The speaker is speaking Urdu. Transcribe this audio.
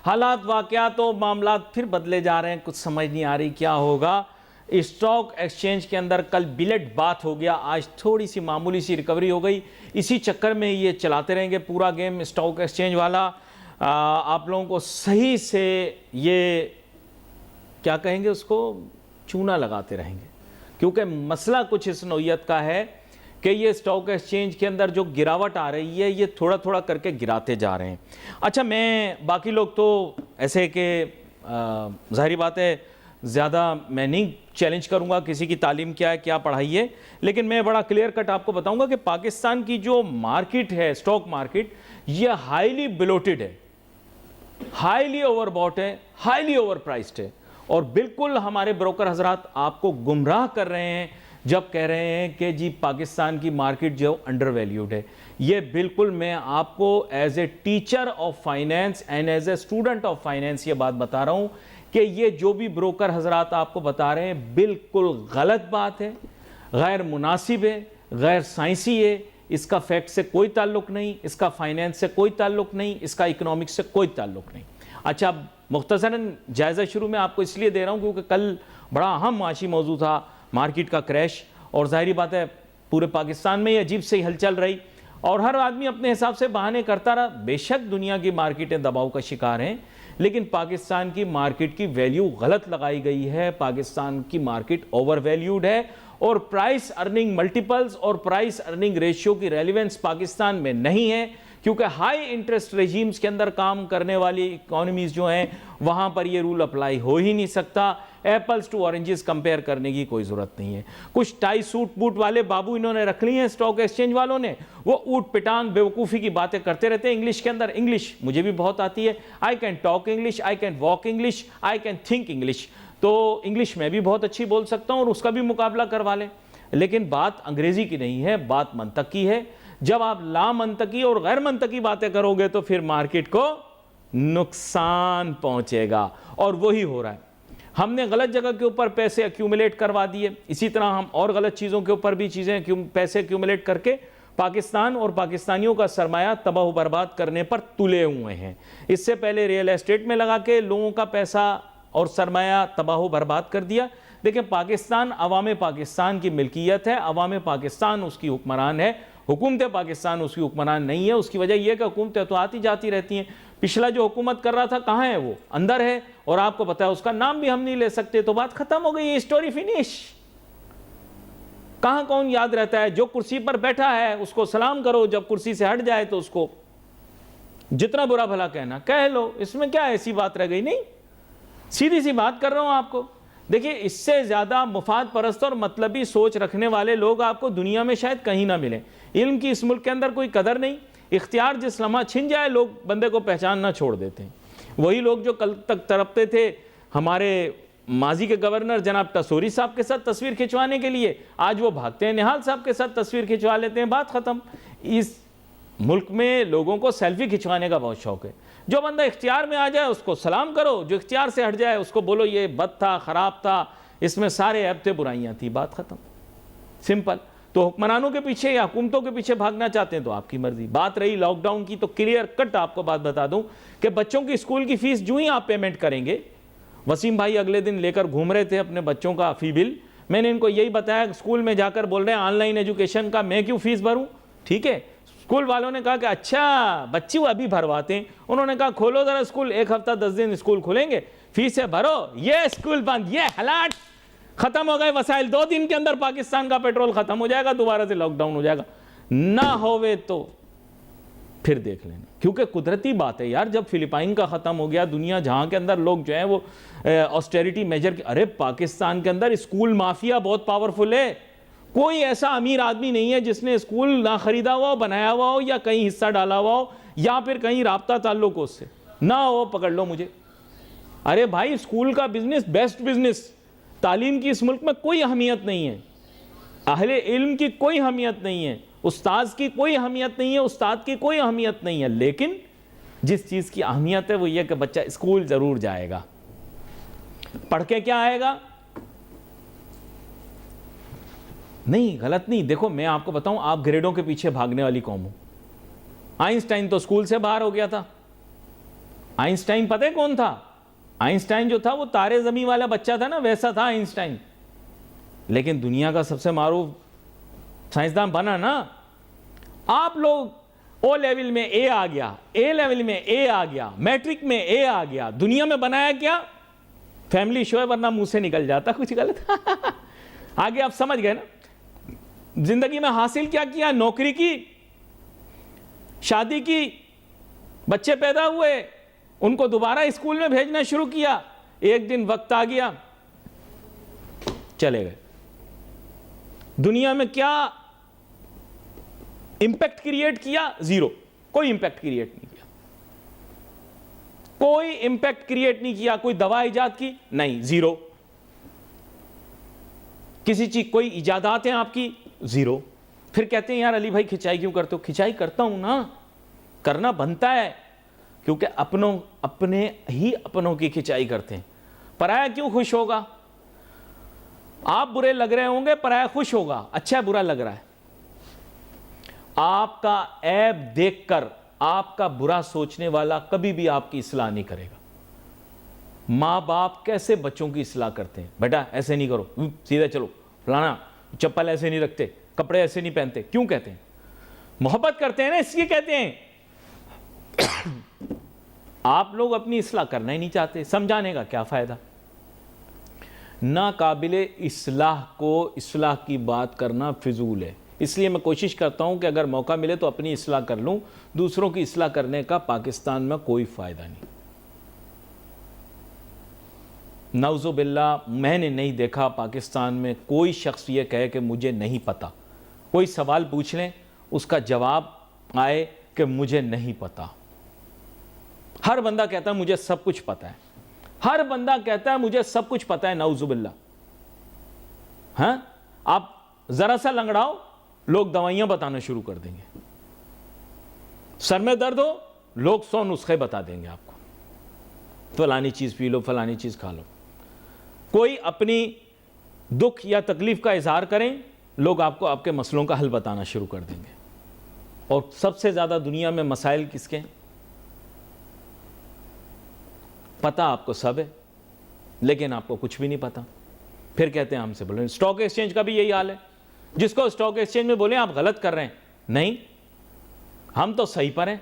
حالات واقعات و معاملات پھر بدلے جا رہے ہیں, کچھ سمجھ نہیں آ رہی کیا ہوگا. اسٹاک ایکسچینج کے اندر کل بلٹ بات ہو گیا, آج تھوڑی سی معمولی سی ریکوری ہو گئی. اسی چکر میں یہ چلاتے رہیں گے پورا گیم اسٹاک ایکسچینج والا. آپ لوگوں کو صحیح سے یہ کیا کہیں گے اس کو, چونا لگاتے رہیں گے, کیونکہ مسئلہ کچھ اس نوعیت کا ہے کہ یہ اسٹاک ایکسچینج کے اندر جو گراوٹ آ رہی ہے یہ تھوڑا تھوڑا کر کے گراتے جا رہے ہیں. اچھا, میں باقی لوگ تو ایسے کہ ظاہری بات ہے زیادہ میں نہیں چیلنج کروں گا کسی کی تعلیم کیا ہے کیا پڑھائی ہے, لیکن میں بڑا کلیئر کٹ آپ کو بتاؤں گا کہ پاکستان کی جو مارکیٹ ہے اسٹاک مارکیٹ, یہ ہائیلی بلوٹڈ ہے, ہائیلی اوور باٹ ہے, ہائیلی اوور پرائسڈ ہے. اور بالکل ہمارے بروکر حضرات آپ کو گمراہ کر رہے ہیں جب کہہ رہے ہیں کہ جی پاکستان کی مارکیٹ جو انڈر ویلیوڈ ہے. یہ بالکل میں آپ کو as a teacher of finance and as a student of finance یہ بات بتا رہا ہوں کہ یہ جو بھی بروکر حضرات آپ کو بتا رہے ہیں بالکل غلط بات ہے, غیر مناسب ہے, غیر سائنسی ہے. اس کا فیکٹ سے کوئی تعلق نہیں, اس کا فائنینس سے کوئی تعلق نہیں, اس کا اکنامکس سے کوئی تعلق نہیں. اچھا, مختصراً جائزہ شروع میں آپ کو اس لیے دے رہا ہوں کیونکہ کل بڑا اہم معاشی موضوع تھا مارکیٹ کا کریش, اور ظاہری بات ہے پورے پاکستان میں یہ عجیب سے ہلچل رہی اور ہر آدمی اپنے حساب سے بہانے کرتا رہا. بے شک دنیا کی مارکیٹیں دباؤ کا شکار ہیں, لیکن پاکستان کی مارکیٹ کی ویلیو غلط لگائی گئی ہے. پاکستان کی مارکیٹ اوور ویلیوڈ ہے اور پرائس ارننگ ملٹیپلز اور پرائس ارننگ ریشیو کی ریلیونس پاکستان میں نہیں ہے, کیونکہ ہائی انٹرسٹ ریجیمز کے اندر کام کرنے والی اکانومیز جو ہیں وہاں پر یہ رول اپلائی ہو ہی نہیں سکتا. ایپلز ٹو اورنجز کمپیئر کرنے کی کوئی ضرورت نہیں ہے. کچھ ٹائی سوٹ بوٹ والے بابو انہوں نے رکھ لی ہیں اسٹاک ایکسچینج والوں نے, وہ اوٹ پٹانگ بیوقوفی کی باتیں کرتے رہتے ہیں انگلش کے اندر. انگلش مجھے بھی بہت آتی ہے, I can talk English, I can walk English, I can think English. تو انگلش میں بھی بہت اچھی بول سکتا ہوں اور اس کا بھی مقابلہ کروا لیں, لیکن بات انگریزی کی نہیں ہے, بات منطق کی ہے. جب آپ لا منطقی اور غیر منطقی باتیں کرو گے تو پھر مارکیٹ کو نقصان پہنچے گا, اور وہی ہو رہا ہے. ہم نے غلط جگہ کے اوپر پیسے ایکیومولیٹ کروا دیے, اسی طرح ہم اور غلط چیزوں کے اوپر بھی پیسے ایکیومولیٹ کر کے پاکستان اور پاکستانیوں کا سرمایہ تباہ و برباد کرنے پر تلے ہوئے ہیں. اس سے پہلے ریئل اسٹیٹ میں لگا کے لوگوں کا پیسہ اور سرمایہ تباہ و برباد کر دیا. دیکھیں, پاکستان عوام پاکستان کی ملکیت ہے, عوام پاکستان اس کی حکمران ہے, حکومت پاکستان اس کی حکمران نہیں ہے. اس کی وجہ یہ کہ حکومتیں تو آتی جاتی رہتی ہیں. پچھلا جو حکومت کر رہا تھا کہاں ہے, وہ اندر ہے, اور آپ کو پتہ ہے اس کا نام بھی ہم نہیں لے سکتے, تو بات ختم ہو گئی, یہ اسٹوری فنش. کہاں کون یاد رہتا ہے؟ جو کرسی پر بیٹھا ہے اس کو سلام کرو, جب کرسی سے ہٹ جائے تو اس کو جتنا برا بھلا کہنا کہہ لو. اس میں کیا ایسی بات رہ گئی؟ نہیں, سیدھی سی بات کر رہا ہوں آپ کو. دیکھیں, اس سے زیادہ مفاد پرست اور مطلبی سوچ رکھنے والے لوگ آپ کو دنیا میں شاید کہیں نہ ملیں. علم کی اس ملک کے اندر کوئی قدر نہیں, اختیار جس لمحہ چھن جائے لوگ بندے کو پہچان نہ چھوڑ دیتے ہیں. وہی لوگ جو کل تک تڑپتے تھے ہمارے ماضی کے گورنر جناب ٹسوری صاحب کے ساتھ تصویر کھنچوانے کے لیے, آج وہ بھاگتے ہیں نہال صاحب کے ساتھ تصویر کھنچوا لیتے ہیں, بات ختم. اس ملک میں لوگوں کو سیلفی کھنچوانے کا بہت شوق ہے. جو بندہ اختیار میں آ جائے اس کو سلام کرو, جو اختیار سے ہٹ جائے اس کو بولو یہ بد تھا, خراب تھا, اس میں سارے عیب تھے, برائیاں تھیں, بات ختم. سمپل. تو حکمرانوں کے پیچھے یا حکومتوں کے پیچھے بھاگنا چاہتے ہیں تو آپ کی مرضی. بات رہی لاک ڈاؤن کی, تو کلیئر کٹ آپ کو بات بتا دوں کہ بچوں کی اسکول کی فیس جو ہی آپ پیمنٹ کریں گے, وسیم بھائی اگلے دن لے کر گھوم رہے تھے اپنے بچوں کا فی بل, میں نے ان کو یہی بتایا, اسکول میں جا کر بول رہے ہیں آن لائن ایجوکیشن کا میں کیوں فیس بھروں. ٹھیک ہے, اسکول والوں نے کہا کہ اچھا بچی وہ ابھی بھرواتے ہیں. انہوں نے کہا کھولو ذرا اسکول, 1 ہفتہ 10 دن اسکول کھلیں گے, فیسیں بھرو, یہ اسکول بند, یہ حالات ختم ہو گئے وسائل. 2 دن کے اندر پاکستان کا پیٹرول ختم ہو جائے گا, دوبارہ سے لاک ڈاؤن ہو جائے گا. نہ ہوئے تو پھر دیکھ لینا, کیونکہ قدرتی بات ہے یار. جب فلپائن کا ختم ہو گیا, دنیا جہاں کے اندر لوگ جو ہیں وہ آسٹیریٹی میجر کی, ارے پاکستان کے اندر اسکول مافیا بہت پاورفل ہے. کوئی ایسا امیر آدمی نہیں ہے جس نے اسکول نہ خریدا ہوا ہو, بنایا ہوا ہو, یا کہیں حصہ ڈالا ہوا ہو, یا پھر کہیں رابطہ تعلق ہو اس سے نہ ہو. پکڑ لو مجھے. ارے بھائی, اسکول کا بزنس بیسٹ بزنس. تعلیم کی اس ملک میں کوئی اہمیت نہیں ہے, اہل علم کی کوئی اہمیت نہیں ہے, استاذ کی کوئی اہمیت نہیں ہے, استاد کی کوئی اہمیت نہیں ہے. لیکن جس چیز کی اہمیت ہے وہ یہ کہ بچہ اسکول ضرور جائے گا. پڑھ کے کیا آئے گا؟ نہیں, غلط نہیں. دیکھو میں آپ کو بتاؤں, آپ گریڈوں کے پیچھے بھاگنے والی قوم ہو. آئنسٹائن تو اسکول سے باہر ہو گیا تھا, آئنسٹائن پتہ ہے کون تھا؟ آئنسٹائن جو تھا وہ تارے زمین والا بچہ تھا نا، ویسا تھا آئنسٹائن، لیکن دنیا کا سب سے معروف سائنسدان بنا نا۔ آپ لوگ او لیول میں اے آ گیا، اے لیول میں اے آ گیا، میٹرک میں اے آ گیا، دنیا میں بنایا کیا؟ فیملی شو ہے، ورنہ منہ سے نکل جاتا کچھ غلط۔ آگے آپ سمجھ گئے نا؟ زندگی میں حاصل کیا کیا؟ نوکری کی، شادی کی، بچے پیدا ہوئے، ان کو دوبارہ اسکول میں بھیجنا شروع کیا، ایک دن وقت آ گیا چلے گئے۔ دنیا میں کیا امپیکٹ کریٹ کیا؟ زیرو، کوئی امپیکٹ کریٹ نہیں کیا، کوئی امپیکٹ کریٹ نہیں کیا۔ کوئی دوا ایجاد کی؟ نہیں، زیرو۔ کسی چیز کوئی ایجادات ہیں آپ کی؟ زیرو۔ پھر کہتے ہیں یار علی بھائی کھچائی کیوں کرتے ہو؟ کھچائی کرتا ہوں نا، کرنا بنتا ہے، کیونکہ اپنے ہی اپنوں کی کھچائی کرتے ہیں۔ پرایا کیوں خوش ہوگا؟ آپ برے لگ رہے ہوں گے، پرایا خوش ہوگا، اچھا برا لگ رہا ہے۔ آپ کا عیب دیکھ کر آپ کا برا سوچنے والا کبھی بھی آپ کی اصلاح نہیں کرے گا۔ ماں باپ کیسے بچوں کی اصلاح کرتے ہیں؟ بیٹا ایسے نہیں کرو، سیدھے چلو، فلانا چپل ایسے نہیں رکھتے، کپڑے ایسے نہیں پہنتے، کیوں کہتے ہیں؟ محبت کرتے ہیں نا، اس لیے کہتے ہیں۔ آپ لوگ اپنی اصلاح کرنا ہی نہیں چاہتے، سمجھانے کا کیا فائدہ؟ ناقابل اصلاح کو اصلاح کی بات کرنا فضول ہے۔ اس لیے میں کوشش کرتا ہوں کہ اگر موقع ملے تو اپنی اصلاح کر لوں، دوسروں کی اصلاح کرنے کا پاکستان میں کوئی فائدہ نہیں۔ نعوذ باللہ، میں نے نہیں دیکھا پاکستان میں کوئی شخص یہ کہے کہ مجھے نہیں پتا۔ کوئی سوال پوچھ لیں، اس کا جواب آئے کہ مجھے نہیں پتا۔ ہر بندہ کہتا ہے مجھے سب کچھ پتا ہے، ہر بندہ کہتا ہے مجھے سب کچھ پتا ہے، نعوذ باللہ۔ ہاں، آپ ذرا سا لنگڑاؤ، لوگ دوائیاں بتانا شروع کر دیں گے۔ سر میں درد ہو، لوگ 100 نسخے بتا دیں گے آپ کو، فلانی چیز پی لو، فلانی چیز کھا لو۔ کوئی اپنی دکھ یا تکلیف کا اظہار کریں، لوگ آپ کو آپ کے مسئلوں کا حل بتانا شروع کر دیں گے۔ اور سب سے زیادہ دنیا میں مسائل کس کے ہیں؟ پتہ آپ کو سب ہے، لیکن آپ کو کچھ بھی نہیں پتا۔ پھر کہتے ہیں ہم سے بولیں، اسٹاک ایکسچینج کا بھی یہی حال ہے۔ جس کو اسٹاک ایکسچینج میں بولیں آپ غلط کر رہے ہیں، نہیں، ہم تو صحیح پر ہیں۔